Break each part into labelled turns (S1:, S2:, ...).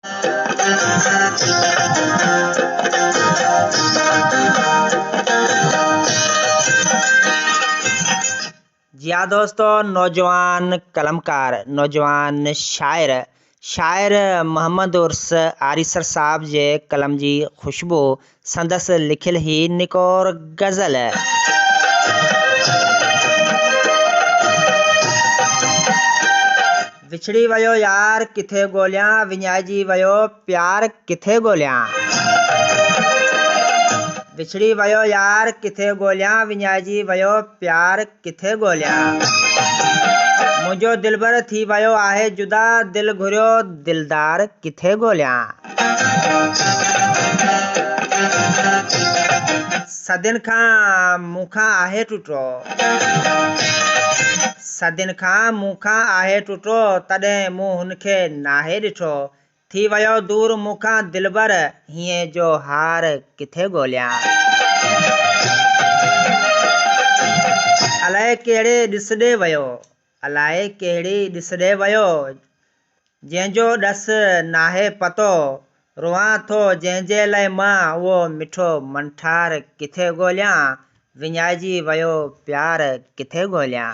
S1: जी हाँ दोस्तों, नौजवान कलमकार, नौजवान शायर मोहम्मद उर्स आरिसर साहब जे कलम जी खुशबू संदस लिखियल ही निकोर गज़ल। विछड़ी वयो यार किथे ॻोल्हियां, विञाइजी वयो प्यार किथे ॻोल्हियां। विछड़ी वयो यार किथे ॻोल्हियां, विञाइजी वयो प्यार किथे ॻोल्हियां। मुंहिंजो दिलबर थी वयो आहे जुदा, दिल घुरियो दिलदार किथे ॻोल्हियां। सदियुनि खां मूंखां आहे टुटो, सदियुनि खां मूंखां आहे टुटो, तॾहिं मूं हुनखे नाहे ॾिठो। थी वयो दूर मूंखां दिलबर, हीअं जो हार किथे ॻोल्हियां। अलाए कहिड़े ॾिसॾे वयो, अलाए कहिड़ी ॾिसॾे वयो, जंहिंजो ॾस नाहे पतो। रोआं थो जंहिंजे लाइ मां उहो मिठो मंठार किथे ॻोल्हियां, विञाइजी वयो प्यार किथे ॻोल्हियां।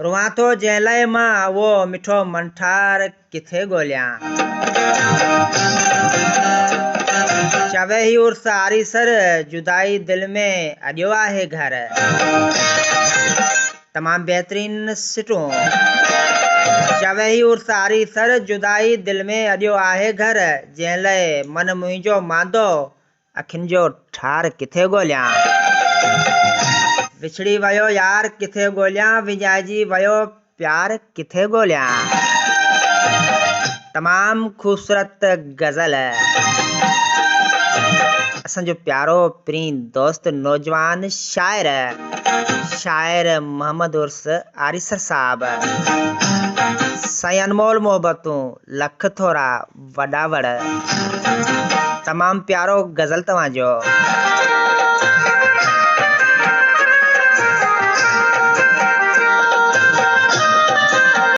S1: रोआं थो जंहिं लाइ मां उहो मिठो मंठार किथे ॻोल्हियां। चवे ही उर्स आरिसर, जुदाई दिल में अॼो आहे घर। तमामु बहितरीन सिटूं। चवे ही उर्स आरिसर, जुदाई दिल में अॼो आहे घर, जंहिं लाइ मन मुंहिंजो मांदो, अखियुनि जो ठार किथे ॻोल्हियां। विछड़ी वयो यार किथे ॻोल्हियां, विञाइजी वयो प्यार किथे ॻोल्हियां। तमामु ख़ूबसूरत गज़ल। असांजो प्यारो प्रीन दोस्त नौजवान शायर मोहम्मद उर्स आरिसर साहब। साईं अनमोल मोहबतूं, लख थोरा वॾा वड़। तमामु प्यारो गज़ल तव्हांजो।